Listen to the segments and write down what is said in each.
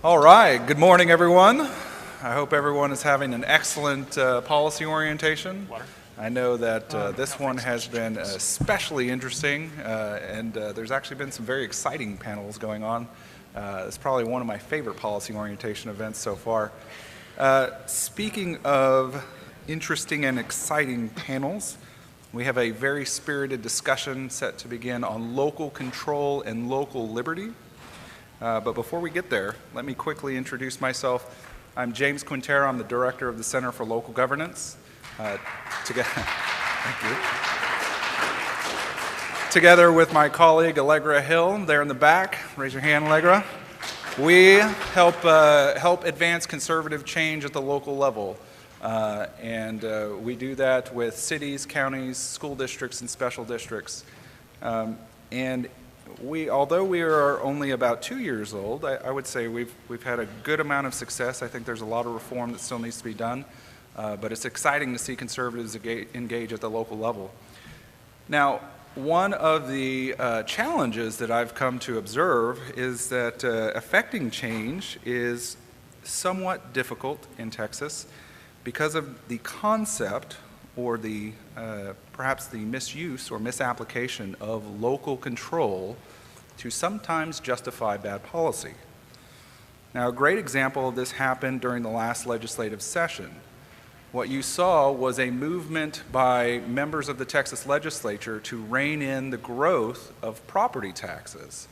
All right, good morning, everyone. I hope everyone is having an excellent policy orientation. I know that this one has been especially interesting, and there's actually been some very exciting panels going on. It's probably one of my favorite policy orientation events so far. Speaking of interesting and exciting panels, we have a very spirited discussion set to begin on local control and local liberty. But before we get there, let me quickly introduce myself. I'm James Quintero. I'm the director of the Center for Local Governance. Together with my colleague Allegra Hill, there in the back. Raise your hand, Allegra. We help advance conservative change at the local level. And we do that with cities, counties, school districts, and special districts. Although we are only about 2 years old, I would say we've had a good amount of success. I think there's a lot of reform that still needs to be done, but it's exciting to see conservatives engage at the local level. Now, one of the challenges that I've come to observe is that effecting change is somewhat difficult in Texas because of the concept or the perhaps the misuse or misapplication of local control to sometimes justify bad policy. Now, a great example of this happened during the last legislative session. What you saw was a movement by members of the Texas legislature to rein in the growth of property taxes,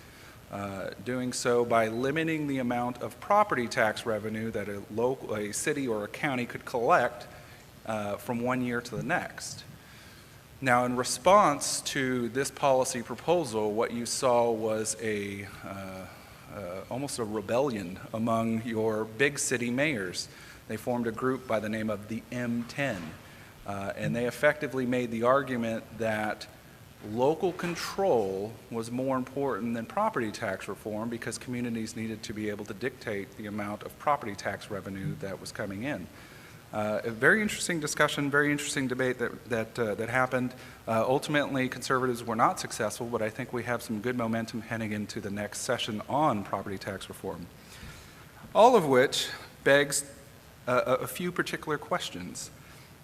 doing so by limiting the amount of property tax revenue that a city or a county could collect from one year to the next. Now, in response to this policy proposal, what you saw was almost a rebellion among your big city mayors. They formed a group by the name of the M10, and they effectively made the argument that local control was more important than property tax reform because communities needed to be able to dictate the amount of property tax revenue that was coming in. A very interesting discussion, very interesting debate that happened. Ultimately, conservatives were not successful, but I think we have some good momentum heading into the next session on property tax reform. All of which begs a few particular questions.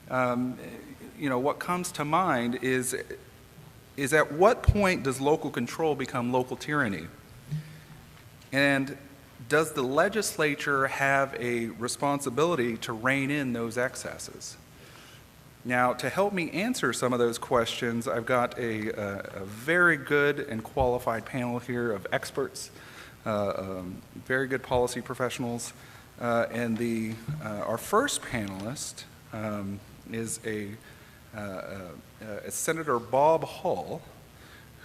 What comes to mind is at what point does local control become local tyranny? And does the legislature have a responsibility to rein in those excesses? Now, to help me answer some of those questions, I've got a very good and qualified panel here of experts, very good policy professionals, and our first panelist is Senator Bob Hull,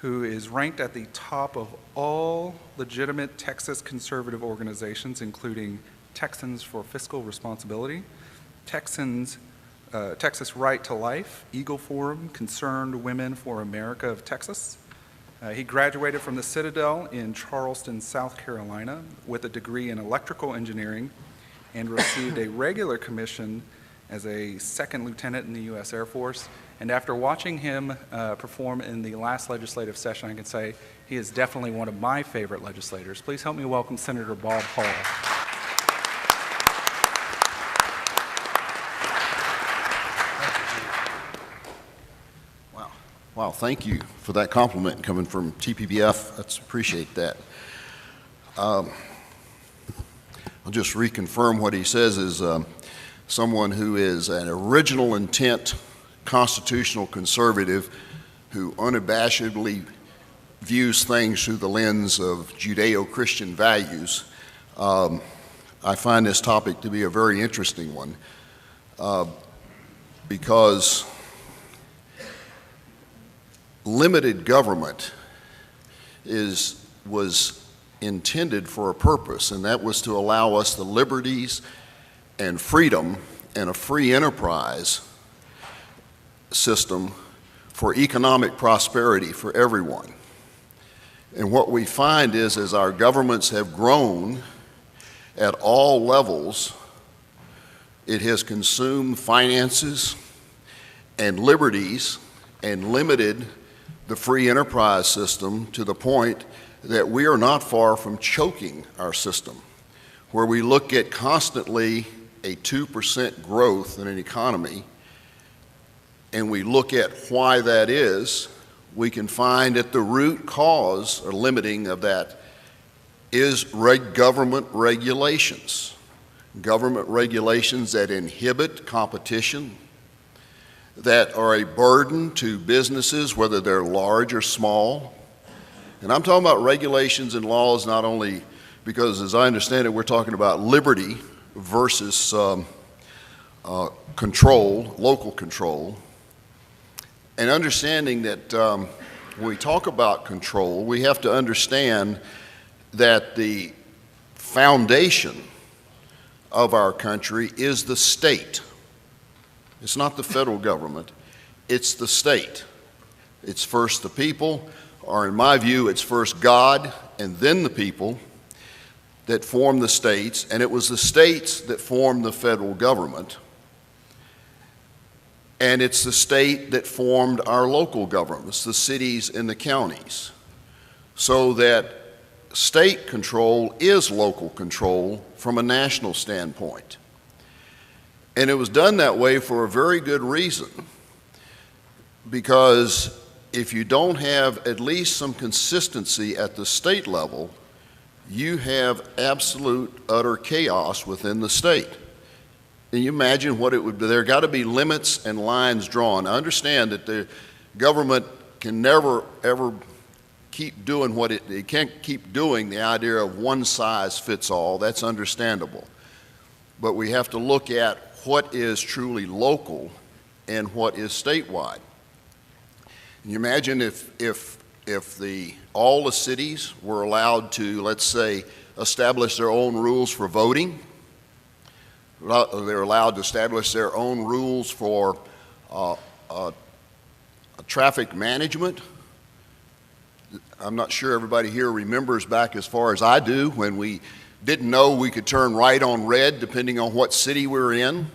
who is ranked at the top of all legitimate Texas conservative organizations, including Texans for Fiscal Responsibility, Texas Right to Life, Eagle Forum, Concerned Women for America of Texas. He graduated from the Citadel in Charleston, South Carolina, with a degree in electrical engineering and received a regular commission as a second lieutenant in the U.S. Air Force. And after watching him perform in the last legislative session, I can say he is definitely one of my favorite legislators. Please help me welcome Senator Bob Hull. Wow, thank you for that compliment coming from TPBF. Let's appreciate that. I'll just reconfirm what he says is someone who is an original intent constitutional conservative who unabashedly views things through the lens of Judeo-Christian values. I find this topic to be a very interesting one because limited government was intended for a purpose, and that was to allow us the liberties and freedom and a free enterprise system for economic prosperity for everyone. And what we find is as our governments have grown at all levels, it has consumed finances and liberties and limited the free enterprise system to the point that we are not far from choking our system. where we look at constantly a 2% growth in an economy, and we look at why that is, we can find that the root cause or limiting of that is government regulations. Government regulations that inhibit competition, that are a burden to businesses, whether they're large or small. And I'm talking about regulations and laws not only because, as I understand it, we're talking about liberty versus control, local control, and understanding that when we talk about control, we have to understand that the foundation of our country is the state. It's not the federal government, it's the state. It's first the people, or in my view, it's first God and then the people that form the states, and it was the states that formed the federal government. And it's the state that formed our local governments, the cities and the counties. So that state control is local control from a national standpoint. And it was done that way for a very good reason, because if you don't have at least some consistency at the state level, you have absolute, utter chaos within the state. And you imagine what it would be. There got to be limits and lines drawn. I understand that the government can never, ever keep doing what it can't keep doing the idea of one size fits all. That's understandable. But we have to look at what is truly local and what is statewide. And you imagine if all the cities were allowed to, let's say, establish their own rules for voting. They're allowed to establish their own rules for traffic management. I'm not sure everybody here remembers back as far as I do when we didn't know we could turn right on red depending on what city we were in.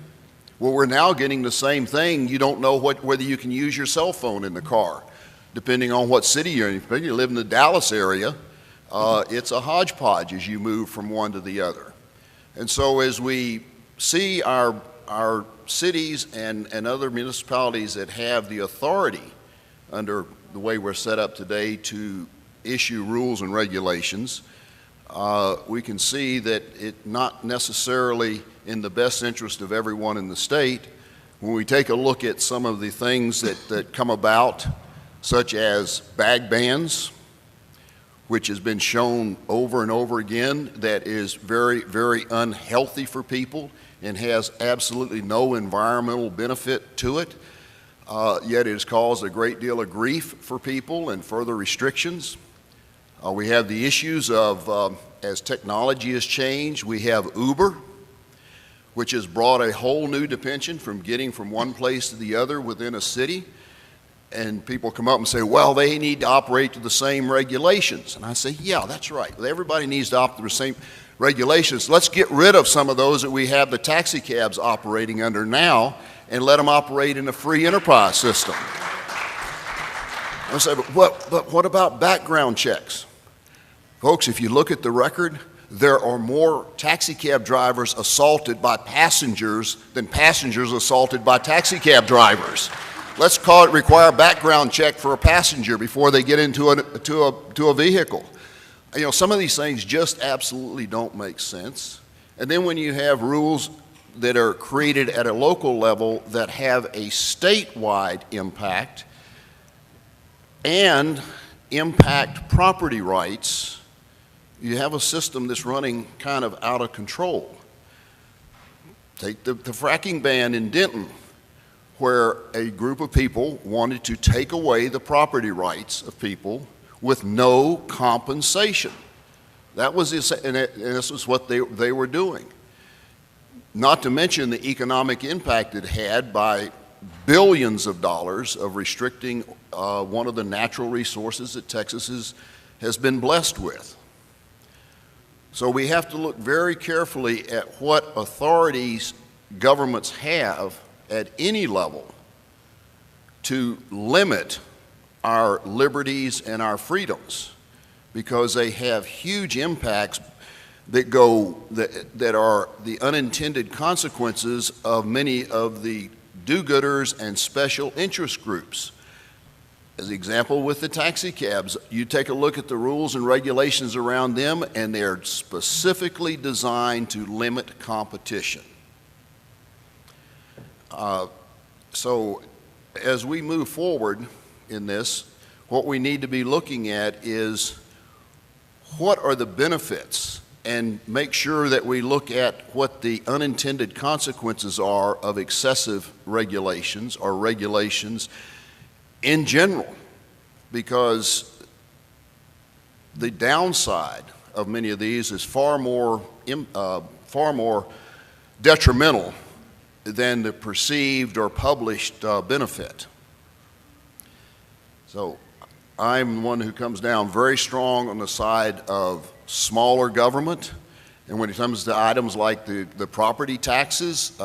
Well, we're now getting the same thing. You don't know whether you can use your cell phone in the car depending on what city you're in. If you live in the Dallas area, it's a hodgepodge as you move from one to the other. And so as we see our cities and other municipalities that have the authority under the way we're set up today to issue rules and regulations, we can see that it's not necessarily in the best interest of everyone in the state. When we take a look at some of the things that come about, such as bag bans, which has been shown over and over again that is very, very unhealthy for people and has absolutely no environmental benefit to it, yet it has caused a great deal of grief for people and further restrictions. We have the issues of, as technology has changed, we have Uber, which has brought a whole new dimension from getting from one place to the other within a city. And people come up and say, well, they need to operate to the same regulations. And I say, yeah, that's right. Everybody needs to operate to the same regulations. Let's get rid of some of those that we have the taxi cabs operating under now and let them operate in a free enterprise system. I say, but what about background checks? Folks, if you look at the record, there are more taxi cab drivers assaulted by passengers than passengers assaulted by taxi cab drivers. Let's require a background check for a passenger before they get into a vehicle. You know, some of these things just absolutely don't make sense. And then when you have rules that are created at a local level that have a statewide impact and impact property rights, you have a system that's running kind of out of control. Take the fracking ban in Denton, where a group of people wanted to take away the property rights of people with no compensation. That was this was what they were doing. Not to mention the economic impact it had by billions of dollars of restricting one of the natural resources that Texas has been blessed with. So we have to look very carefully at what authorities governments have at any level to limit our liberties and our freedoms, because they have huge impacts that are the unintended consequences of many of the do-gooders and special interest groups. As an example, with the taxi cabs, you take a look at the rules and regulations around them, and they're specifically designed to limit competition. So as we move forward in this, what we need to be looking at is what are the benefits, and make sure that we look at what the unintended consequences are of excessive regulations or regulations in general, because the downside of many of these is far more detrimental than the perceived or published benefit. So I'm one who comes down very strong on the side of smaller government, and when it comes to items like the property taxes,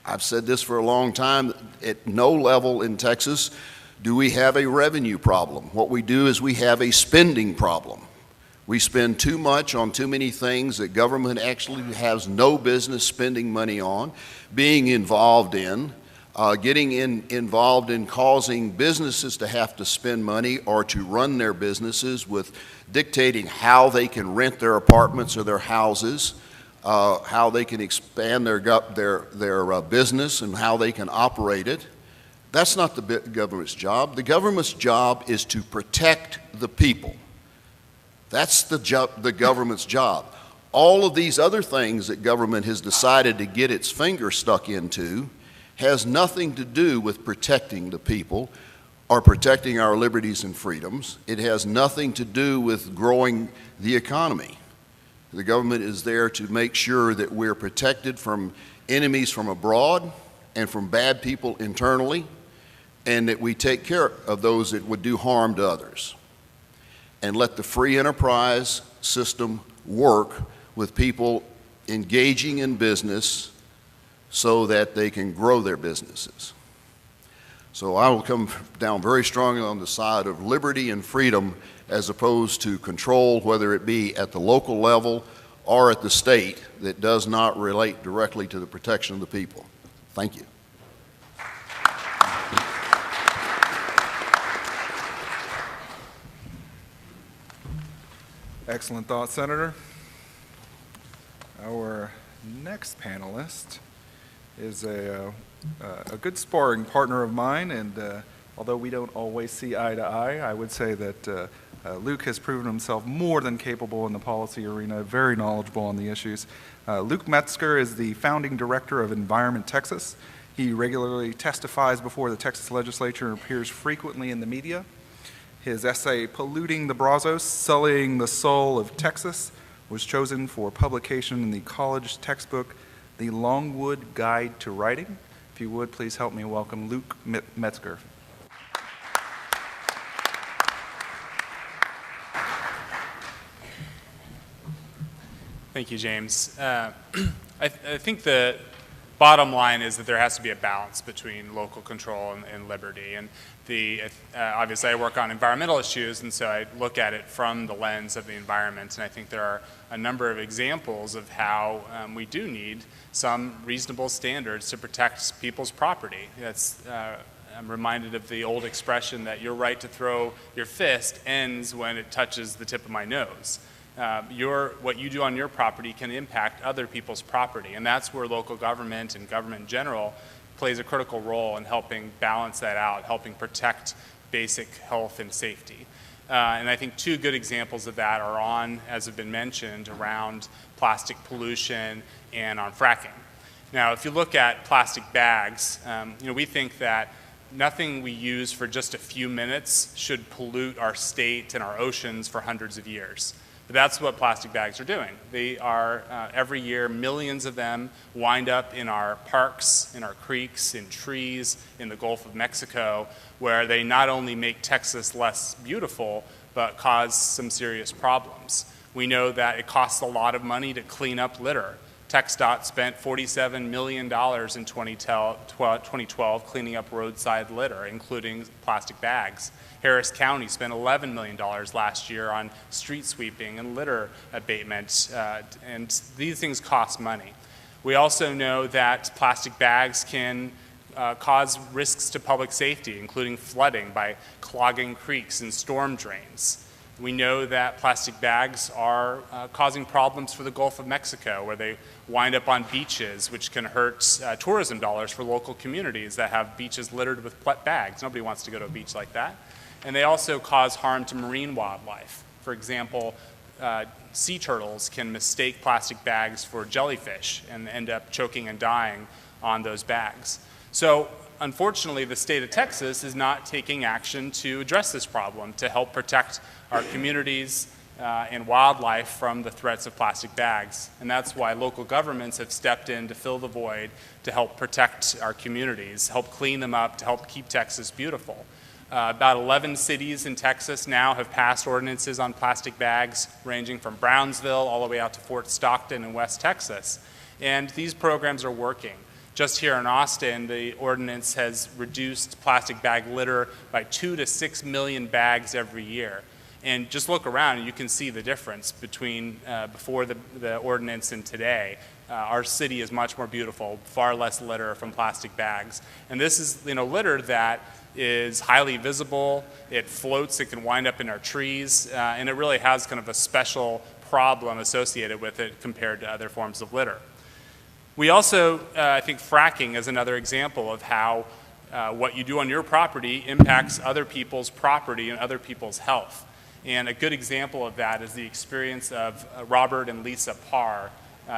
I've said this for a long time, at no level in Texas do we have a revenue problem. What we do is we have a spending problem. We spend too much on too many things that government actually has no business spending money on, being involved in, getting involved in causing businesses to have to spend money or to run their businesses with dictating how they can rent their apartments or their houses, how they can expand their business and how they can operate it. That's not the government's job. The government's job is to protect the people. That's the government's job. All of these other things that government has decided to get its finger stuck into has nothing to do with protecting the people or protecting our liberties and freedoms. It has nothing to do with growing the economy. The government is there to make sure that we're protected from enemies from abroad and from bad people internally, and that we take care of those that would do harm to others. And let the free enterprise system work with people engaging in business so that they can grow their businesses. So I will come down very strongly on the side of liberty and freedom as opposed to control, whether it be at the local level or at the state, that does not relate directly to the protection of the people. Thank you. Excellent thought, Senator. Our next panelist is a good sparring partner of mine, and although we don't always see eye to eye, I would say that Luke has proven himself more than capable in the policy arena, very knowledgeable on the issues. Luke Metzger is the founding director of Environment Texas. He regularly testifies before the Texas legislature and appears frequently in the media. His essay, Polluting the Brazos, Sullying the Soul of Texas, was chosen for publication in the college textbook, The Longwood Guide to Writing. If you would, please help me welcome Luke Metzger. Thank you, James. I think the bottom line is that there has to be a balance between local control and liberty. And obviously I work on environmental issues, and so I look at it from the lens of the environment. And I think there are a number of examples of how we do need some reasonable standards to protect people's property. I'm reminded of the old expression that your right to throw your fist ends when it touches the tip of my nose. What you do on your property can impact other people's property, and that's where local government and government in general plays a critical role in helping balance that out, helping protect basic health and safety. And I think two good examples of that are on, as have been mentioned, around plastic pollution and on fracking. Now, if you look at plastic bags, we think that nothing we use for just a few minutes should pollute our state and our oceans for hundreds of years. But that's what plastic bags are doing. They are, every year, millions of them wind up in our parks, in our creeks, in trees, in the Gulf of Mexico, where they not only make Texas less beautiful, but cause some serious problems. We know that it costs a lot of money to clean up litter. TxDOT spent $47 million in 2012 cleaning up roadside litter, including plastic bags. Harris County spent $11 million last year on street sweeping and litter abatement, and these things cost money. We also know that plastic bags can cause risks to public safety, including flooding by clogging creeks and storm drains. We know that plastic bags are causing problems for the Gulf of Mexico, where they wind up on beaches, which can hurt tourism dollars for local communities that have beaches littered with bags. Nobody wants to go to a beach like that. And they also cause harm to marine wildlife. For example, sea turtles can mistake plastic bags for jellyfish and end up choking and dying on those bags. So unfortunately, the state of Texas is not taking action to address this problem, to help protect our communities and wildlife from the threats of plastic bags. And that's why local governments have stepped in to fill the void, to help protect our communities, help clean them up, to help keep Texas beautiful. About 11 cities in Texas now have passed ordinances on plastic bags, ranging from Brownsville all the way out to Fort Stockton in West Texas. And these programs are working. Just here in Austin, the ordinance has reduced plastic bag litter by 2 to 6 million bags every year. And just look around and you can see the difference between before the ordinance and today. Our city is much more beautiful, far less litter from plastic bags. And this is litter that is highly visible, it floats, it can wind up in our trees, and it really has kind of a special problem associated with it compared to other forms of litter. We also, I think fracking is another example of how what you do on your property impacts other people's property and other people's health. And a good example of that is the experience of Robert and Lisa Parr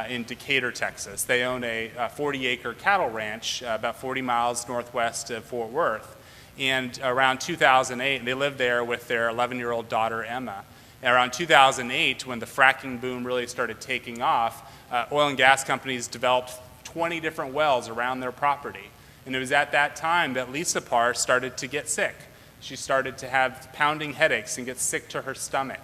in Decatur, Texas. They own a 40-acre cattle ranch about 40 miles northwest of Fort Worth. And around 2008, they lived there with their 11-year-old daughter, Emma. And around 2008, when the fracking boom really started taking off, oil and gas companies developed 20 different wells around their property. And it was at that time that Lisa Parr started to get sick. She started to have pounding headaches and get sick to her stomach.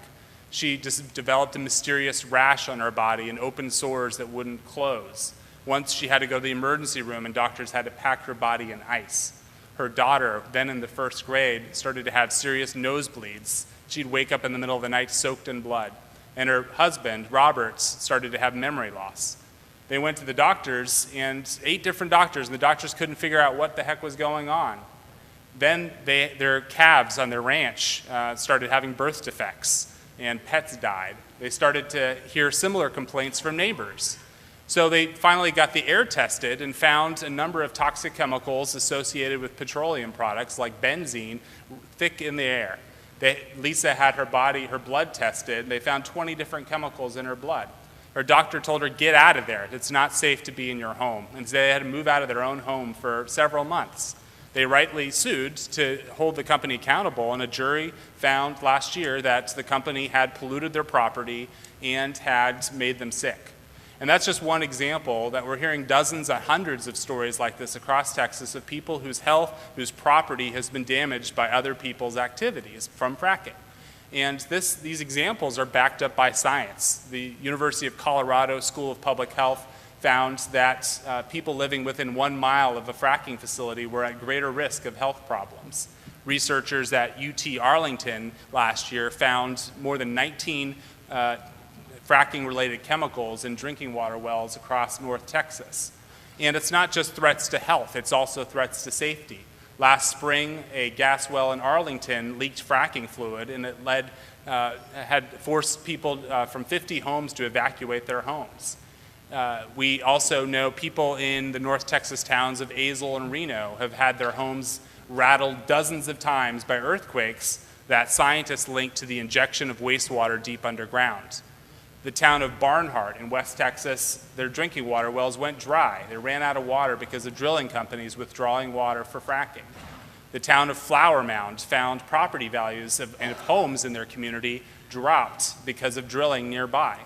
She just developed a mysterious rash on her body and open sores that wouldn't close. Once she had to go to the emergency room and doctors had to pack her body in ice. Her daughter, then in the first grade, started to have serious nosebleeds. She'd wake up in the middle of the night soaked in blood. And her husband, Robert, started to have memory loss. They went to the doctors, and 8 different doctors, and the doctors couldn't figure out what the heck was going on. Then their calves on their ranch started having birth defects, and pets died. They started to hear similar complaints from neighbors. So they finally got the air tested and found a number of toxic chemicals associated with petroleum products like benzene thick in the air. Lisa had her blood tested. They found 20 different chemicals in her blood. Her doctor told her, get out of there. It's not safe to be in your home. And they had to move out of their own home for several months. They rightly sued to hold the company accountable, and a jury found last year that the company had polluted their property and had made them sick. And that's just one example that we're hearing dozens and hundreds of stories like this across Texas of people whose health, whose property has been damaged by other people's activities from fracking. And these examples are backed up by science. The University of Colorado School of Public Health found that people living within 1 mile of a fracking facility were at greater risk of health problems. Researchers at UT Arlington last year found more than 19 fracking-related chemicals in drinking water wells across North Texas. And it's not just threats to health, it's also threats to safety. Last spring, a gas well in Arlington leaked fracking fluid, and it had forced people from 50 homes to evacuate their homes. We also know people in the North Texas towns of Azle and Reno have had their homes rattled dozens of times by earthquakes that scientists link to the injection of wastewater deep underground. The town of Barnhart in West Texas, their drinking water wells went dry. They ran out of water because of drilling companies withdrawing water for fracking. The town of Flower Mound found property values of homes in their community dropped because of drilling nearby.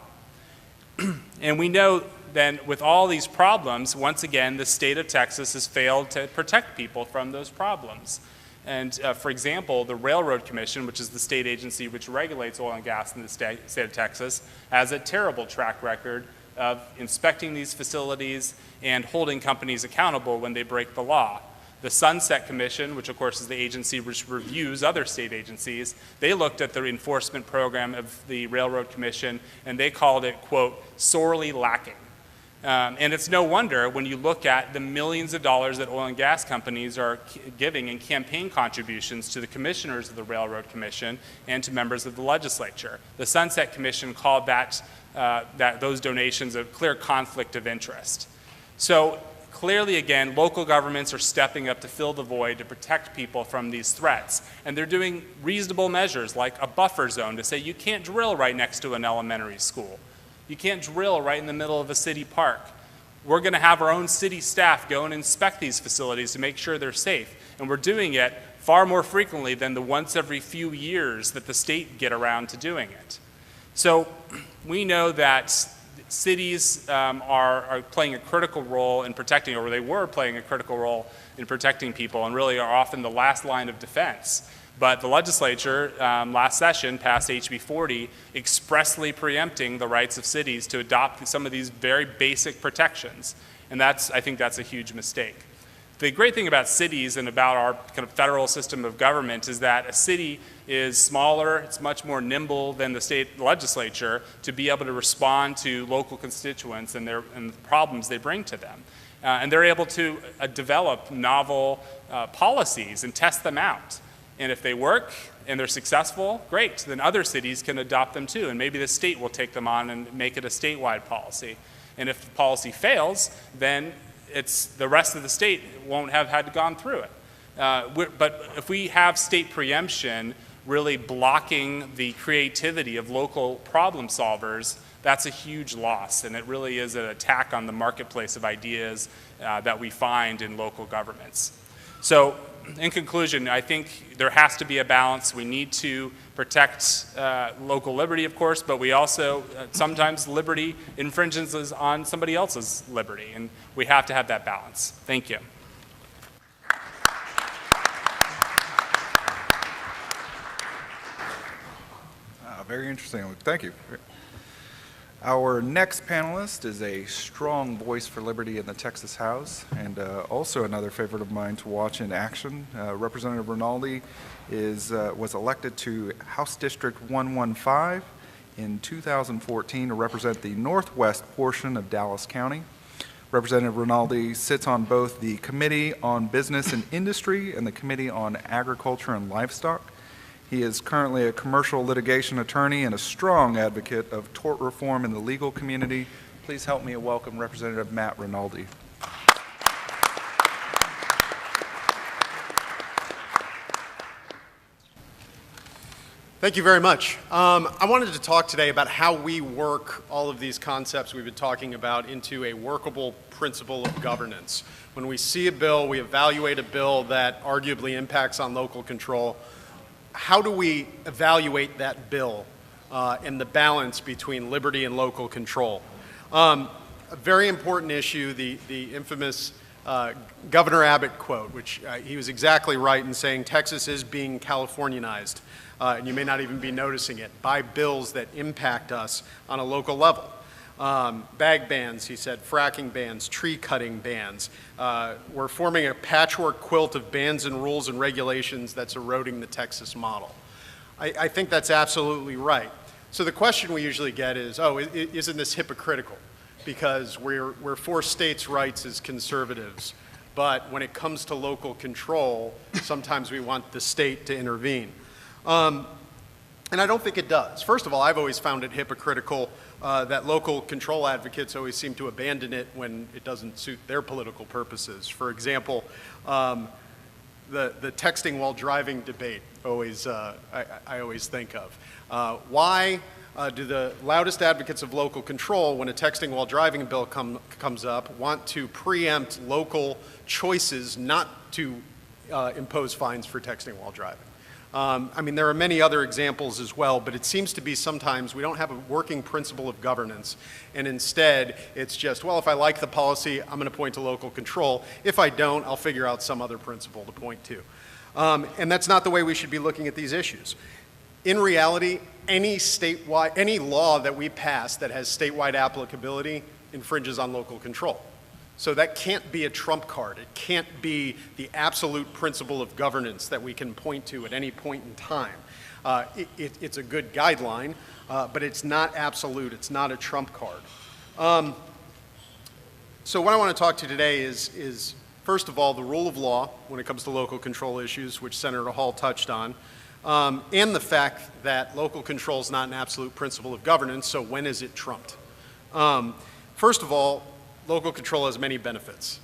And we know then with all these problems, once again, the state of Texas has failed to protect people from those problems. And for example, the Railroad Commission, which is the state agency which regulates oil and gas in the state of Texas, has a terrible track record of inspecting these facilities and holding companies accountable when they break the law. The Sunset Commission, which of course is the agency which reviews other state agencies, they looked at the enforcement program of the Railroad Commission and they called it, quote, sorely lacking. And it's no wonder when you look at the millions of dollars that oil and gas companies are giving in campaign contributions to the commissioners of the Railroad Commission and to members of the legislature. The Sunset Commission called those donations a clear conflict of interest. So clearly, again, local governments are stepping up to fill the void to protect people from these threats. And they're doing reasonable measures like a buffer zone to say you can't drill right next to an elementary school. You can't drill right in the middle of a city park. We're going to have our own city staff go and inspect these facilities to make sure they're safe. And we're doing it far more frequently than the once every few years that the state get around to doing it. So we know that cities are playing a critical role in protecting, or they were playing a critical role in protecting people and really are often the last line of defense. But the legislature last session passed HB 40 expressly preempting the rights of cities to adopt some of these very basic protections. And I think that's a huge mistake. The great thing about cities and about our kind of federal system of government is that a city is smaller, it's much more nimble than the state legislature to be able to respond to local constituents and the problems they bring to them. And they're able to develop novel policies and test them out. And if they work and they're successful, great, then other cities can adopt them too. And maybe the state will take them on and make it a statewide policy. And if the policy fails, then the rest of the state won't have had gone through it. But if we have state preemption really blocking the creativity of local problem solvers, that's a huge loss. And it really is an attack on the marketplace of ideas that we find in local governments. So in conclusion, I think there has to be a balance. We need to protect local liberty, of course, but we also, sometimes liberty infringes on somebody else's liberty, and we have to have that balance. Thank you. Very interesting. Thank you. Our next panelist is a strong voice for liberty in the Texas House, and also another favorite of mine to watch in action. Representative Rinaldi was elected to House District 115 in 2014 to represent the northwest portion of Dallas County. Representative Rinaldi sits on both the Committee on Business and Industry and the Committee on Agriculture and Livestock. He is currently a commercial litigation attorney and a strong advocate of tort reform in the legal community. Please help me welcome Representative Matt Rinaldi. Thank you very much. I wanted to talk today about how we work all of these concepts we've been talking about into a workable principle of governance. When we see a bill, we evaluate a bill that arguably impacts on local control. How do we evaluate that bill and the balance between liberty and local control? A very important issue, the infamous Governor Abbott quote, which he was exactly right in saying Texas is being Californianized, and you may not even be noticing it, by bills that impact us on a local level. Bag bans, he said, fracking bans, tree cutting bans. We're forming a patchwork quilt of bans and rules and regulations that's eroding the Texas model. I think that's absolutely right. So the question we usually get is, oh, isn't this hypocritical? Because we're for states' rights as conservatives, but when it comes to local control, sometimes we want the state to intervene. And I don't think it does. First of all, I've always found it hypocritical that local control advocates always seem to abandon it when it doesn't suit their political purposes. For example, the texting while driving debate I always think of. Why do the loudest advocates of local control, when a texting while driving bill comes up, want to preempt local choices not to impose fines for texting while driving? I mean, there are many other examples as well, but it seems to be sometimes we don't have a working principle of governance, and instead it's just, well, if I like the policy, I'm going to point to local control. If I don't, I'll figure out some other principle to point to. And that's not the way we should be looking at these issues. In reality, any law that we pass that has statewide applicability infringes on local control. So that can't be a trump card. It can't be the absolute principle of governance that we can point to at any point in time. It's a good guideline, but it's not absolute. It's not a trump card. So what I want to talk to today is, first of all, the rule of law when it comes to local control issues, which Senator Hall touched on, and the fact that local control is not an absolute principle of governance, so when is it trumped? First of all, local control has many benefits.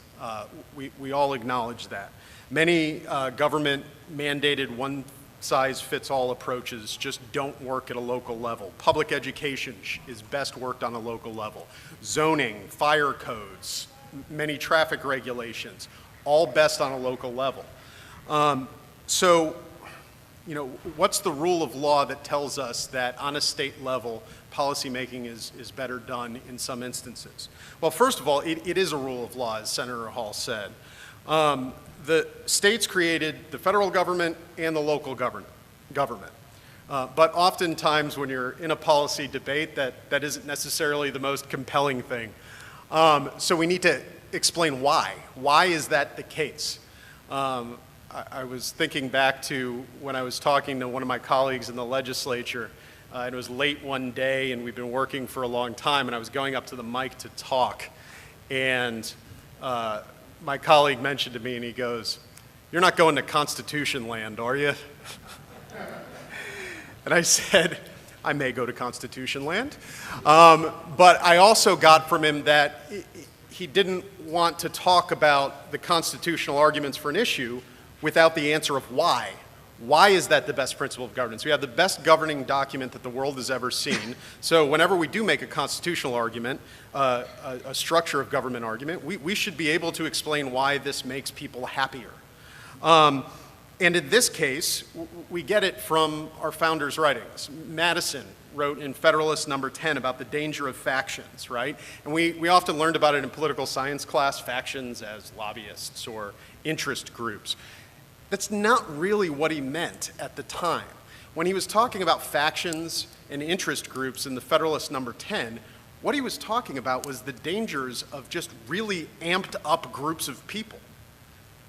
We all acknowledge that. Many government-mandated one-size-fits-all approaches just don't work at a local level. Public education is best worked on a local level. Zoning, fire codes, many traffic regulations, all best on a local level. So, you know, what's the rule of law that tells us that on a state level, policymaking is better done in some instances? Well, first of all, it is a rule of law, as Senator Hall said. The states created the federal government and the local government. But oftentimes when you're in a policy debate, that isn't necessarily the most compelling thing. So we need to explain why. Why is that the case? I was thinking back to when I was talking to one of my colleagues in the legislature. It was late one day, and we've been working for a long time, and I was going up to the mic to talk. And my colleague mentioned to me, and he goes, "You're not going to Constitution land, are you?" And I said, "I may go to Constitution land." But I also got from him that he didn't want to talk about the constitutional arguments for an issue without the answer of why. Why is that the best principle of governance? We have the best governing document that the world has ever seen. So whenever we do make a constitutional argument, a structure of government argument, we should be able to explain why this makes people happier. And in this case, we get it from our founders' writings. Madison wrote in Federalist Number 10 about the danger of factions, right? And we often learned about it in political science class, factions as lobbyists or interest groups. That's not really what he meant at the time. When he was talking about factions and interest groups in the Federalist Number 10, what he was talking about was the dangers of just really amped up groups of people.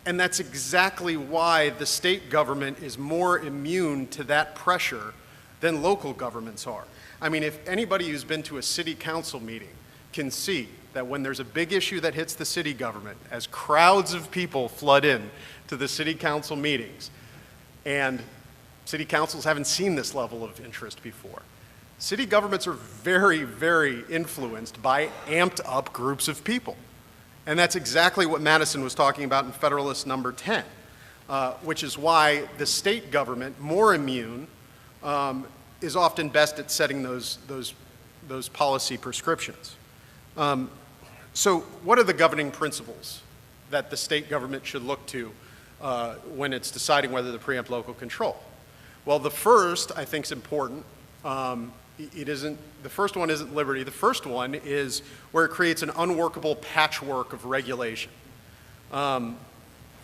And that's exactly why the state government is more immune to that pressure than local governments are. I mean, if anybody who's been to a city council meeting can see that when there's a big issue that hits the city government, as crowds of people flood in to the city council meetings, and city councils haven't seen this level of interest before. City governments are very, very influenced by amped up groups of people. And that's exactly what Madison was talking about in Federalist Number 10, which is why the state government, more immune, is often best at setting those policy prescriptions. So what are the governing principles that the state government should look to when it's deciding whether to preempt local control? Well, the first, I think, is important. The first one isn't liberty. The first one is where it creates an unworkable patchwork of regulation. You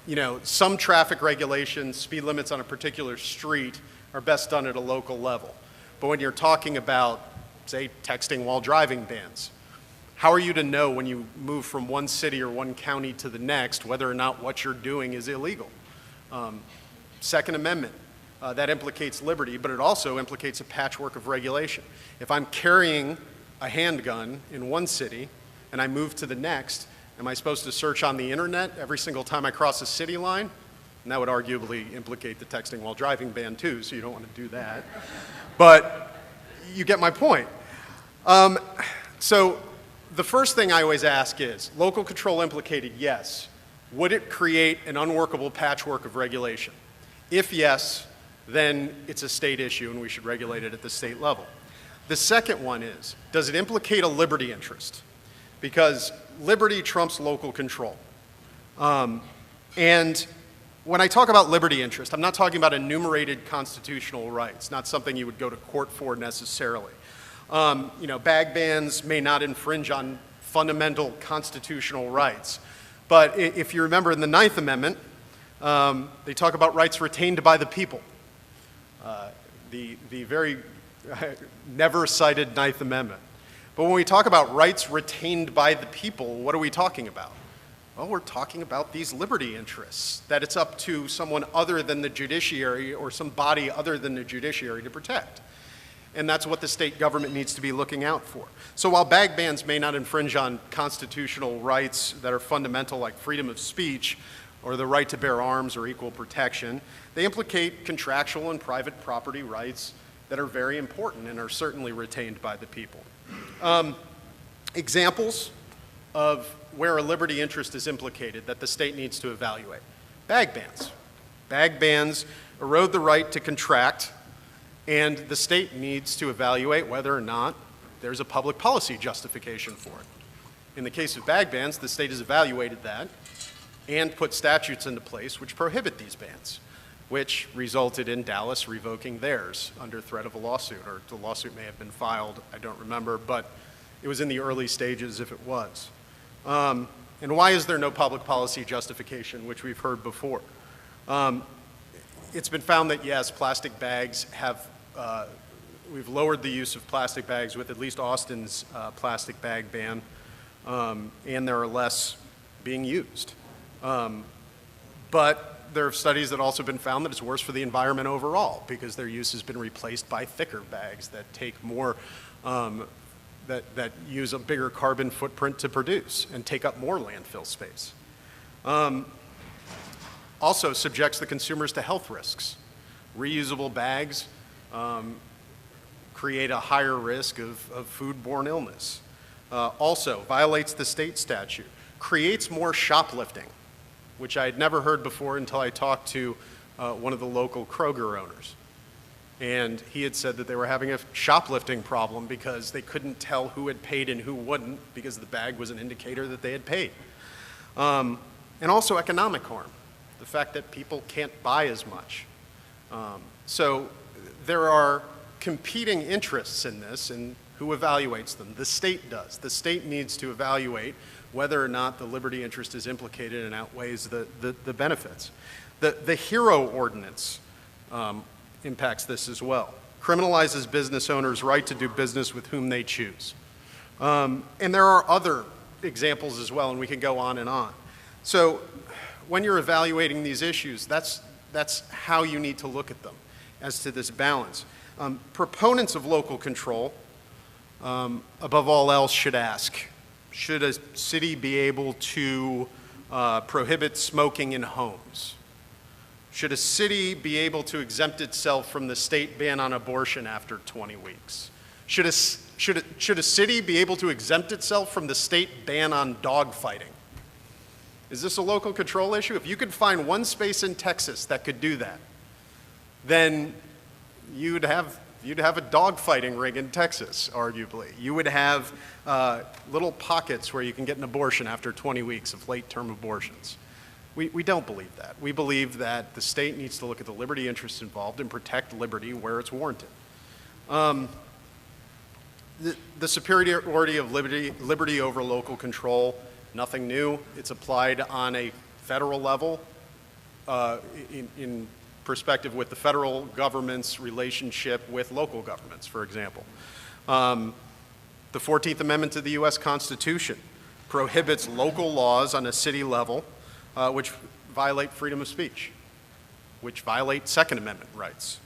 know, some traffic regulations, speed limits on a particular street are best done at a local level. But when you're talking about, say, texting while driving bans, how are you to know when you move from one city or one county to the next whether or not what you're doing is illegal? Second Amendment, that implicates liberty, but it also implicates a patchwork of regulation. If I'm carrying a handgun in one city and I move to the next, am I supposed to search on the internet every single time I cross a city line? And that would arguably implicate the texting while driving ban too, so you don't want to do that. But you get my point. So the first thing I always ask is, local control implicated, yes. Would it create an unworkable patchwork of regulation? If yes, then it's a state issue and we should regulate it at the state level. The second one is, does it implicate a liberty interest? Because liberty trumps local control. And when I talk about liberty interest, I'm not talking about enumerated constitutional rights, not something you would go to court for necessarily. You know, bag bans may not infringe on fundamental constitutional rights. But if you remember in the Ninth Amendment, they talk about rights retained by the people. the very never cited Ninth Amendment. But when we talk about rights retained by the people, what are we talking about? Well, we're talking about these liberty interests that it's up to someone other than the judiciary or some body other than the judiciary to protect. And that's what the state government needs to be looking out for. So while bag bans may not infringe on constitutional rights that are fundamental, like freedom of speech or the right to bear arms or equal protection, they implicate contractual and private property rights that are very important and are certainly retained by the people. Examples of where a liberty interest is implicated that the state needs to evaluate. Bag bans. Bag bans erode the right to contract, and the state needs to evaluate whether or not there's a public policy justification for it. In the case of bag bans, the state has evaluated that and put statutes into place which prohibit these bans, which resulted in Dallas revoking theirs under threat of a lawsuit, or the lawsuit may have been filed, I don't remember, but it was in the early stages if it was. And why is there no public policy justification, which we've heard before? It's been found that, yes, plastic bags have, we've lowered the use of plastic bags with at least Austin's plastic bag ban, and there are less being used. But there are studies that also been found that it's worse for the environment overall because their use has been replaced by thicker bags that take more, that use a bigger carbon footprint to produce and take up more landfill space. Also subjects the consumers to health risks. Reusable bags create a higher risk of foodborne illness. Also violates the state statute, creates more shoplifting, which I had never heard before until I talked to one of the local Kroger owners. And he had said that they were having a shoplifting problem because they couldn't tell who had paid and who wouldn't because the bag was an indicator that they had paid. And also economic harm, the fact that people can't buy as much. So there are competing interests in this, and who evaluates them? The state does. The state needs to evaluate whether or not the liberty interest is implicated and outweighs the benefits. The HERO ordinance impacts this as well. Criminalizes business owners' right to do business with whom they choose. And there are other examples as well, and we can go on and on. So when you're evaluating these issues, that's how you need to look at them as to this balance. Proponents of local control, above all else, should ask, should a city be able to prohibit smoking in homes? Should a city be able to exempt itself from the state ban on abortion after 20 weeks? Should a city be able to exempt itself from the state ban on dog fighting? Is this a local control issue? If you could find one space in Texas that could do that, then you'd have a dog fighting ring in Texas, arguably. You would have little pockets where you can get an abortion after 20 weeks of late-term abortions. We don't believe that. We believe that the state needs to look at the liberty interests involved and protect liberty where it's warranted. The superiority of liberty over local control, nothing new. It's applied on a federal level in perspective with the federal government's relationship with local governments, for example. The 14th Amendment to the U.S. Constitution prohibits local laws on a city level which violate freedom of speech, which violate Second Amendment rights.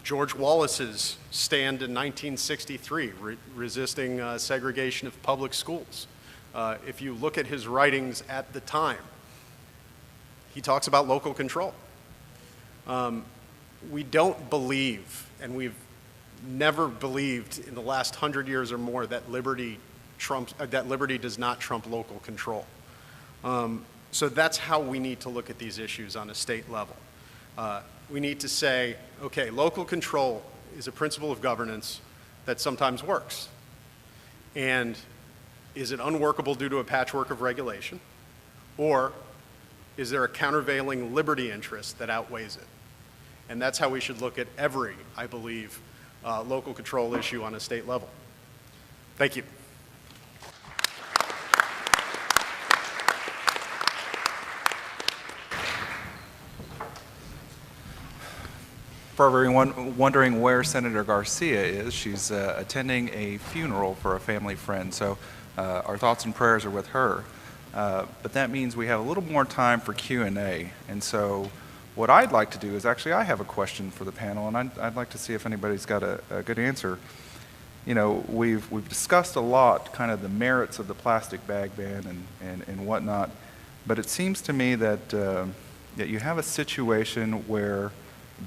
George Wallace's stand in 1963 resisting segregation of public schools. If you look at his writings at the time, he talks about local control. We don't believe, and we've never believed in the last 100 years or more, that liberty does not trump local control. So that's how we need to look at these issues on a state level. We need to say, okay, local control is a principle of governance that sometimes works. And is it unworkable due to a patchwork of regulation? Or is there a countervailing liberty interest that outweighs it? And that's how we should look at every, I believe, local control issue on a state level. Thank you. for everyone wondering where Senator Garcia is, she's attending a funeral for a family friend, so our thoughts and prayers are with her. But that means we have a little more time for Q&A, and so what I'd like to do is actually I have a question for the panel, and I'd like to see if anybody's got a good answer. You know, we've discussed a lot kind of the merits of the plastic bag ban and whatnot, but it seems to me that that you have a situation where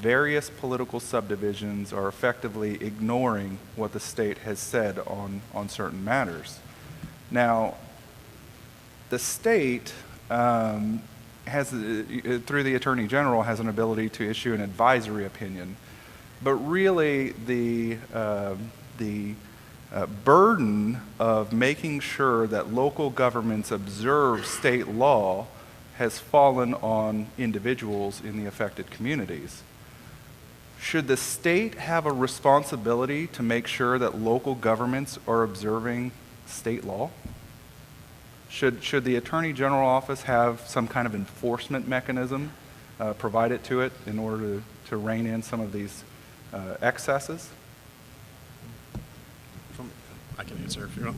various political subdivisions are effectively ignoring what the state has said on certain matters. Now, the state has, through the Attorney General, has an ability to issue an advisory opinion, but really the burden of making sure that local governments observe state law has fallen on individuals in the affected communities. Should the state have a responsibility to make sure that local governments are observing state law? Should the Attorney General office have some kind of enforcement mechanism provided to it in order to rein in some of these excesses? I can answer if you want.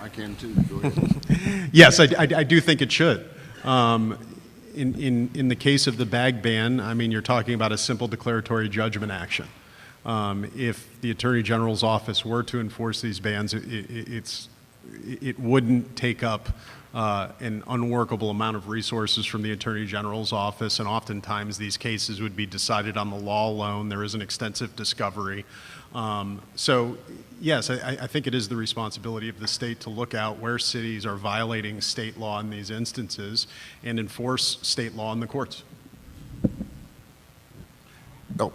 I can too. Go ahead. Yes, I do think it should. In the case of the bag ban, I mean, you're talking about a simple declaratory judgment action. If the Attorney General's office were to enforce these bans, it wouldn't take up an unworkable amount of resources from the Attorney General's office, and oftentimes these cases would be decided on the law alone. There is an extensive discovery. So, yes, I think it is the responsibility of the state to look out where cities are violating state law in these instances and enforce state law in the courts. Oh,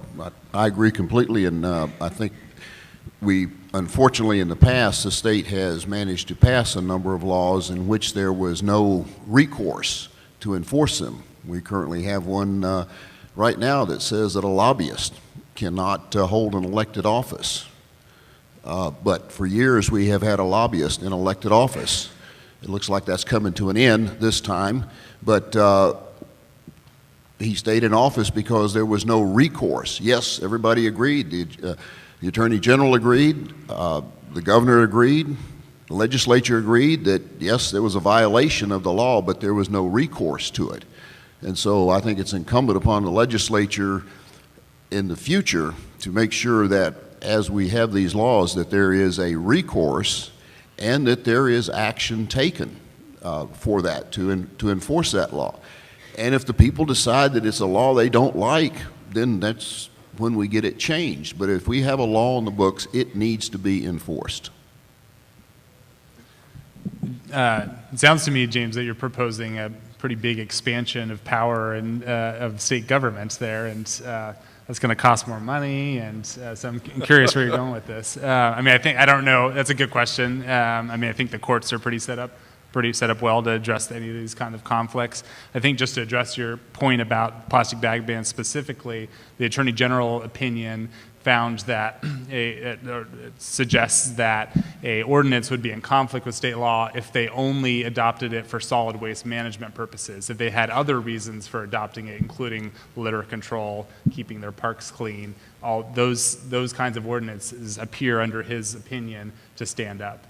I agree completely, and I think unfortunately, in the past, the state has managed to pass a number of laws in which there was no recourse to enforce them. We currently have one right now that says that a lobbyist cannot hold an elected office. But for years, we have had a lobbyist in elected office. It looks like that's coming to an end this time, but he stayed in office because there was no recourse. Yes, everybody agreed. The Attorney General agreed, the Governor agreed, the legislature agreed that, yes, there was a violation of the law, but there was no recourse to it. And so I think it's incumbent upon the legislature in the future to make sure that as we have these laws, that there is a recourse and that there is action taken for that, to enforce that law. And if the people decide that it's a law they don't like, then that's when we get it changed. But if we have a law on the books, it needs to be enforced. It sounds to me, James, that you're proposing a pretty big expansion of power and of state governments there, and that's going to cost more money. And so I'm curious where you're going with this. I mean, I don't know. That's a good question. I mean, I think the courts are pretty set up well to address any of these kind of conflicts. I think just to address your point about plastic bag bans specifically, the Attorney General opinion found that it suggests that a ordinance would be in conflict with state law if they only adopted it for solid waste management purposes. If they had other reasons for adopting it, including litter control, keeping their parks clean, all those kinds of ordinances appear under his opinion to stand up.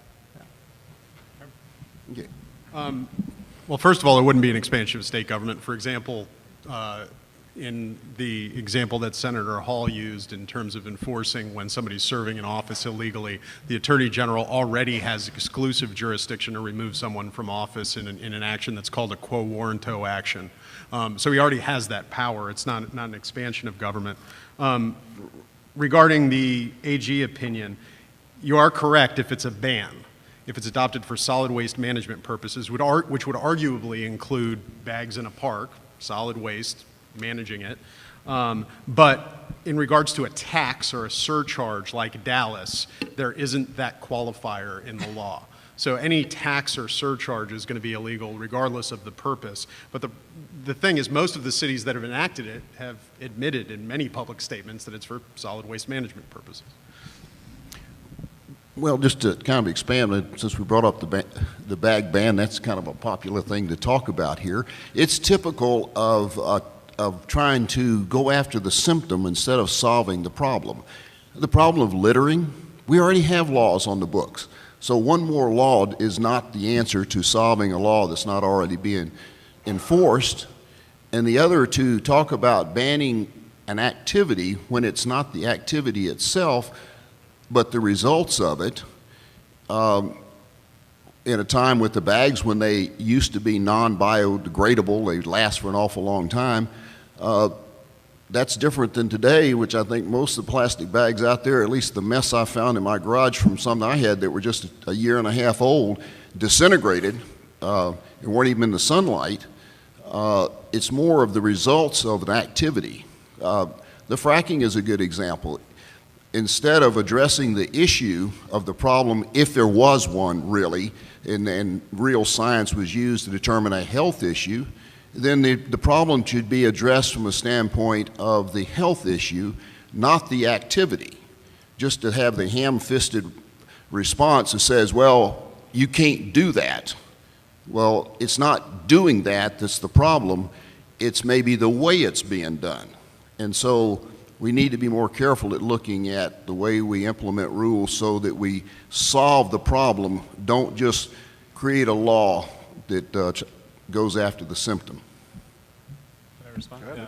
Okay. Well, first of all, it wouldn't be an expansion of state government. For example, in the example that Senator Hall used in terms of enforcing when somebody's serving in office illegally, the Attorney General already has exclusive jurisdiction to remove someone from office in an action that's called a quo warranto action. So he already has that power. It's not an expansion of government. Regarding the AG opinion, you are correct if it's a ban. If it's adopted for solid waste management purposes, which would arguably include bags in a park, solid waste, managing it. But in regards to a tax or a surcharge like Dallas, there isn't that qualifier in the law. So any tax or surcharge is going to be illegal regardless of the purpose. But the thing is, most of the cities that have enacted it have admitted in many public statements that it's for solid waste management purposes. Well, just to kind of expand, since we brought up the bag ban, that's kind of a popular thing to talk about here. It's typical of of trying to go after the symptom instead of solving the problem. The problem of littering, we already have laws on the books. So one more law is not the answer to solving a law that's not already being enforced. And the other, to talk about banning an activity when it's not the activity itself, but the results of it. In a time with the bags when they used to be non-biodegradable, they last for an awful long time, that's different than today, which I think most of the plastic bags out there, at least the mess I found in my garage from some I had that were just a year and a half old, disintegrated, and weren't even in the sunlight. It's more of the results of an activity. The fracking is a good example. Instead of addressing the issue of the problem, if there was one really, and real science was used to determine a health issue, then the problem should be addressed from a standpoint of the health issue, not the activity. Just to have the ham-fisted response that says, well, you can't do that. Well, it's not doing that that's the problem. It's maybe the way it's being done. And so we need to be more careful at looking at the way we implement rules so that we solve the problem, don't just create a law that goes after the symptom. Can I respond? Yeah.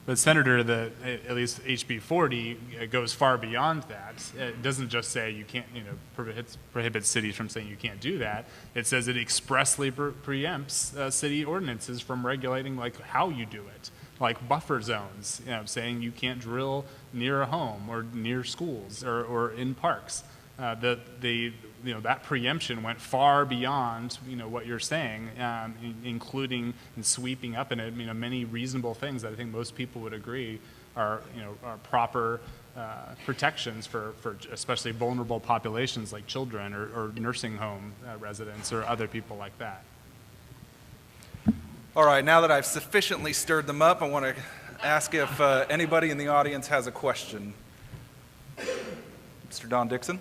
But Senator, at least HB 40 goes far beyond that. It doesn't just say you can't, prohibits cities from saying you can't do that. It says it expressly preempts city ordinances from regulating like how you do it, like buffer zones, saying you can't drill near a home or near schools or in parks. That preemption went far beyond what you're saying, including and sweeping up in it many reasonable things that I think most people would agree are proper protections for especially vulnerable populations like children or nursing home residents or other people like that. All right, now that I've sufficiently stirred them up, I want to ask if anybody in the audience has a question. Mr. Don Dixon?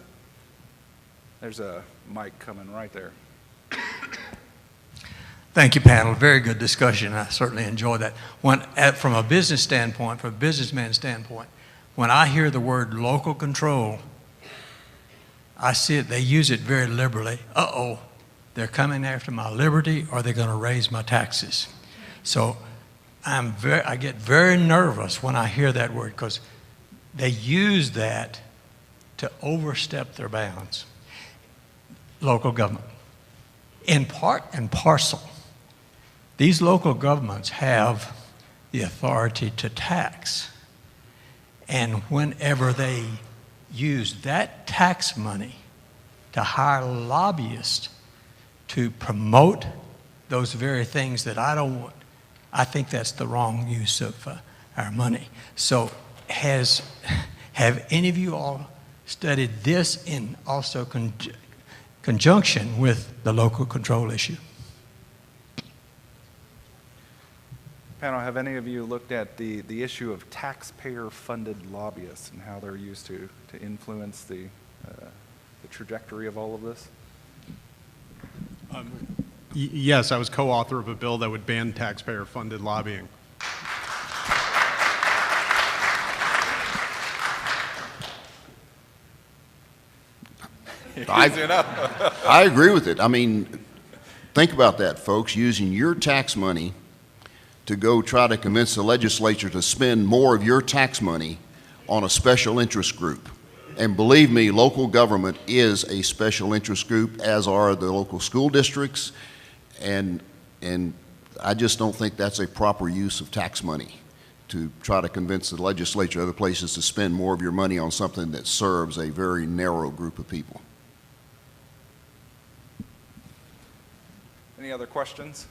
There's a mic coming right there. Thank you, panel. Very good discussion. I certainly enjoy that. From a business standpoint, from a businessman standpoint, when I hear the word local control, I see it, they use it very liberally. Uh-oh, they're coming after my liberty, or they're going to raise my taxes. So I get very nervous when I hear that word, because they use that to overstep their bounds. Local government. In part and parcel, these local governments have the authority to tax. And whenever they use that tax money to hire lobbyists to promote those very things that I don't want, I think that's the wrong use of our money. So have any of you all studied this in also conjunction with the local control issue? Panel, have any of you looked at the issue of taxpayer-funded lobbyists and how they're used to influence the trajectory of all of this? Yes, I was co-author of a bill that would ban taxpayer-funded lobbying. I agree with it. I mean, think about that, folks, using your tax money to go try to convince the legislature to spend more of your tax money on a special interest group. And believe me, local government is a special interest group, as are the local school districts, and I just don't think that's a proper use of tax money to try to convince the legislature, other places, to spend more of your money on something that serves a very narrow group of people. Any other questions?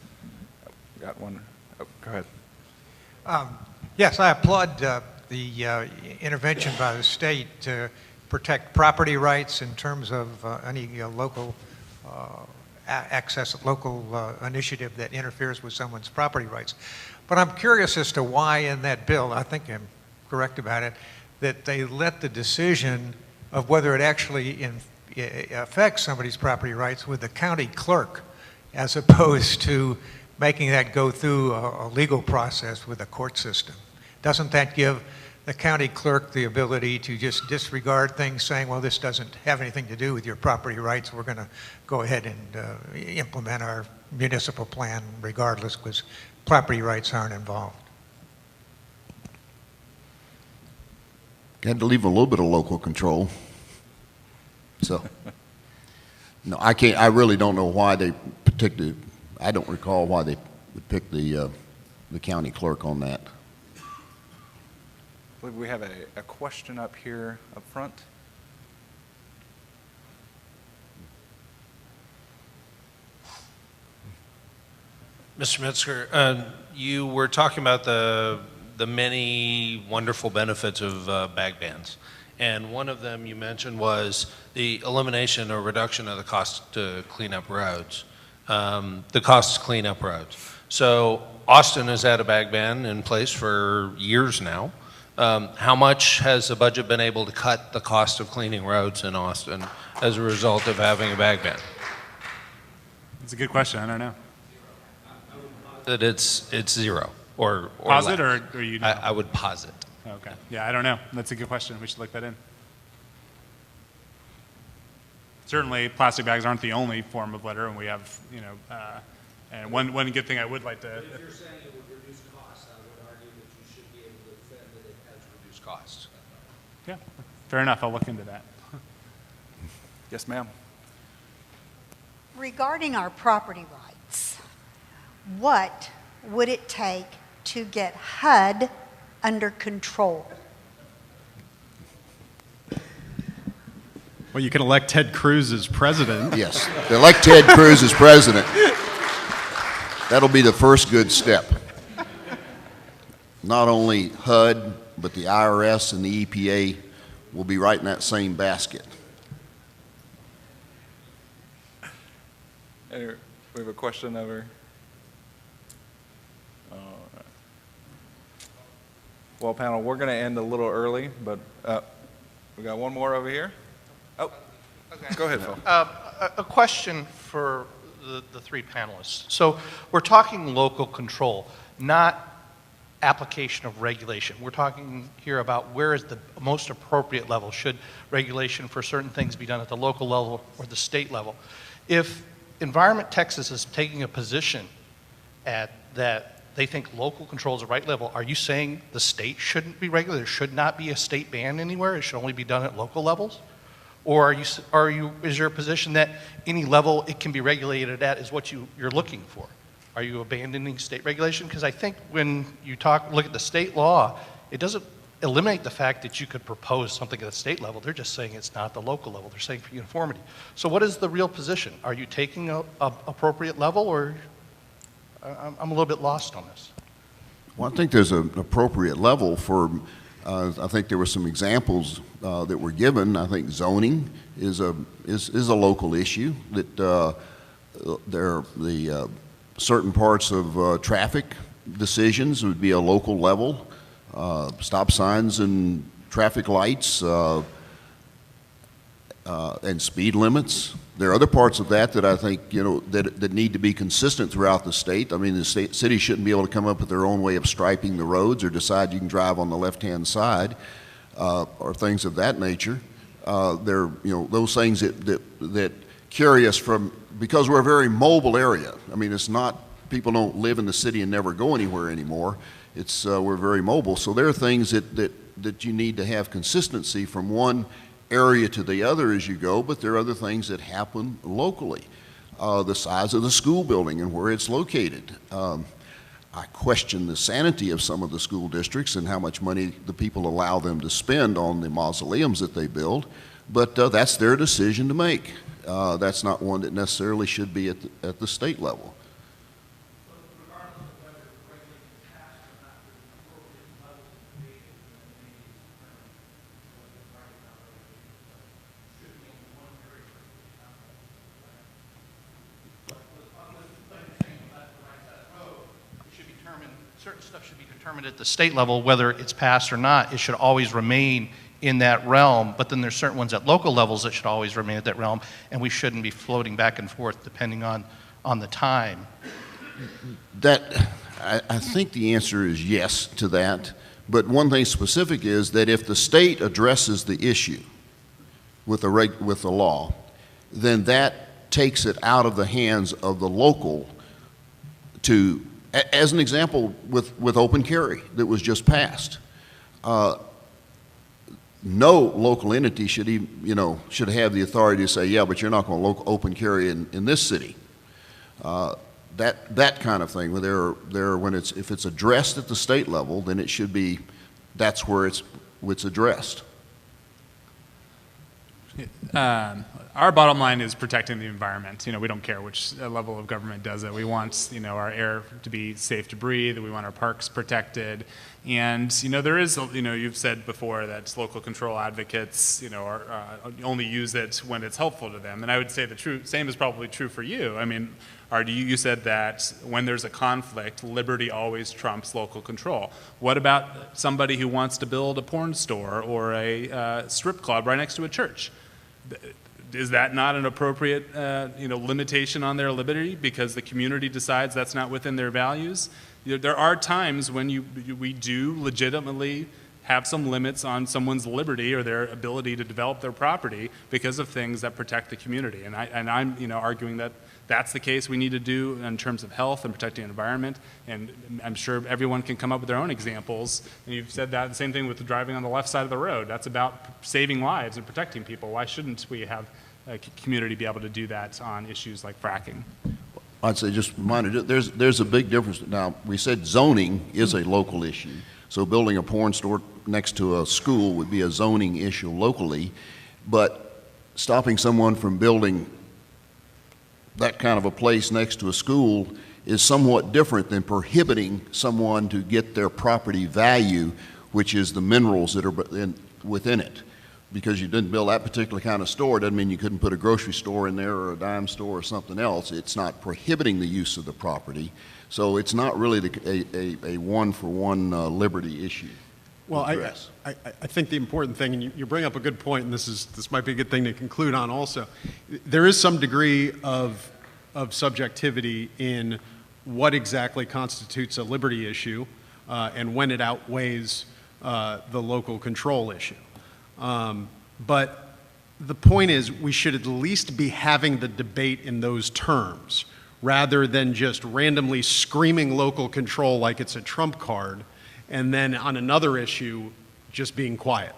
Got one. Oh, go ahead. Yes, I applaud the intervention by the state to protect property rights in terms of any local access, local initiative that interferes with someone's property rights. But I'm curious as to why in that bill, I think I'm correct about it, that they let the decision of whether it actually affects somebody's property rights with the county clerk, as opposed to making that go through a legal process with a court system? Doesn't that give the county clerk the ability to just disregard things, saying, well, this doesn't have anything to do with your property rights, we're going to go ahead and implement our municipal plan regardless because property rights aren't involved? Had to leave a little bit of local control. So, no, I can't, I really don't know why they particularly, I don't recall why they picked the county clerk on that. I believe we have a question up here up front. Mr. Metzger, you were talking about the many wonderful benefits of bag bans. And one of them you mentioned was the elimination or reduction of the cost to clean up roads, the cost to clean up roads. So Austin has had a bag ban in place for years now. How much has the budget been able to cut the cost of cleaning roads in Austin as a result of having a bag ban? It's a good question. I don't know. That it's zero or Posit less. or you know? I would posit. Okay. Yeah, I don't know. That's a good question. We should look that in. Certainly, plastic bags aren't the only form of litter, and we have, you know, and one good thing I would like to. If you're saying it would reduce costs, I would argue that you should be able to defend that it has reduced costs. Yeah, fair enough. I'll look into that. Yes, ma'am. Regarding our property rights, what would it take to get HUD under control? Well, you can elect Ted Cruz as president. Yes, elect Ted Cruz as president. That'll be the first good step. Not only HUD, but the IRS and the EPA will be right in that same basket. We have a question over. Well, panel, we're going to end a little early, but we got one more over here. Oh, Okay. go ahead, Phil. A question for the three panelists. So we're talking local control, not application of regulation. We're talking here about where is the most appropriate level. Should regulation for certain things be done at the local level or the state level? If Environment Texas is taking a position at that they think local control is the right level, are you saying the state shouldn't be regulated? There should not be a state ban anywhere? It should only be done at local levels? Or is your position that any level it can be regulated at is what you're looking for? Are you abandoning state regulation? Because I think when you look at the state law, it doesn't eliminate the fact that you could propose something at the state level. They're just saying it's not at the local level. They're saying for uniformity. So what is the real position? Are you taking a appropriate level, or I'm a little bit lost on this? Well, I think there's an appropriate level for, I think there were some examples that were given. I think zoning is a local issue, that certain parts of traffic decisions would be a local level. Stop signs and traffic lights and speed limits. There are other parts of that I think, you know, that need to be consistent throughout the state. I mean, the city shouldn't be able to come up with their own way of striping the roads or decide you can drive on the left-hand side or things of that nature. They're, you know, those things that carry us from, because we're a very mobile area. I mean, it's not, people don't live in the city and never go anywhere anymore. It's, we're very mobile. So there are things that you need to have consistency from one area to the other as you go, but there are other things that happen locally. The size of the school building and where it's located. I question the sanity of some of the school districts and how much money the people allow them to spend on the mausoleums that they build, but that's their decision to make. That's not one that necessarily should be at the state level. Certain stuff should be determined at the state level, whether it's passed or not. It should always remain in that realm, but then there's certain ones at local levels that should always remain at that realm, and we shouldn't be floating back and forth depending on the time. I think the answer is yes to that. But one thing specific is that if the state addresses the issue with the law, then that takes it out of the hands of the local to, as an example with open carry that was just passed. No local entity should even, should have the authority to say, yeah, but you're not going to open carry in this city. That kind of thing, if it's addressed at the state level, then it should be, that's where it's addressed. Our bottom line is protecting the environment. We don't care which level of government does it. We want, our air to be safe to breathe. We want our parks protected. And, there is, you've said before that local control advocates, only use it when it's helpful to them. And I would say the same is probably true for you. I mean, you said that when there's a conflict, liberty always trumps local control. What about somebody who wants to build a porn store or a strip club right next to a church? Is that not an appropriate, limitation on their liberty because the community decides that's not within their values? There are times when we do legitimately have some limits on someone's liberty or their ability to develop their property because of things that protect the community. And I'm, arguing that that's the case we need to do in terms of health and protecting the environment. And I'm sure everyone can come up with their own examples. And you've said that the same thing with the driving on the left side of the road. That's about saving lives and protecting people. Why shouldn't we have a community be able to do that on issues like fracking? I'd say just a reminder, there's a big difference. Now, we said zoning is a local issue. So building a porn store next to a school would be a zoning issue locally. But stopping someone from building that kind of a place next to a school is somewhat different than prohibiting someone to get their property value, which is the minerals that are within it. Because you didn't build that particular kind of store doesn't mean you couldn't put a grocery store in there or a dime store or something else. It's not prohibiting the use of the property. So it's not really a one-for-one liberty issue. Well, I think the important thing, and you bring up a good point, and this might be a good thing to conclude on also, there is some degree of subjectivity in what exactly constitutes a liberty issue and when it outweighs the local control issue. But the point is we should at least be having the debate in those terms rather than just randomly screaming local control like it's a trump card and then on another issue just being quiet.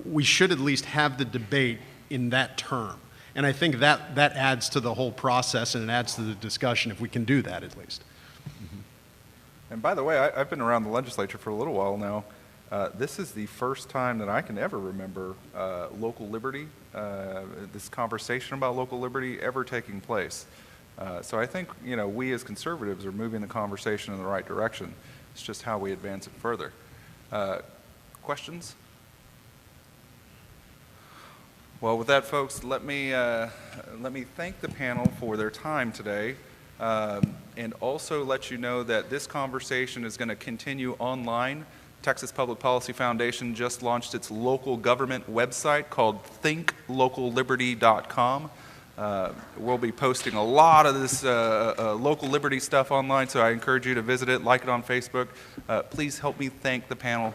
We should at least have the debate in that term. And I think that adds to the whole process and it adds to the discussion if we can do that at least. And by the way, I've been around the legislature for a little while now. This is the first time that I can ever remember local liberty, this conversation about local liberty ever taking place. So I think, we as conservatives are moving the conversation in the right direction. It's just how we advance it further. Questions? Well, with that, folks, let me thank the panel for their time today, and also let you know that this conversation is going to continue online. Texas Public Policy Foundation just launched its local government website called thinklocalliberty.com. We'll be posting a lot of this local liberty stuff online, so I encourage you to visit it, like it on Facebook. Please help me thank the panel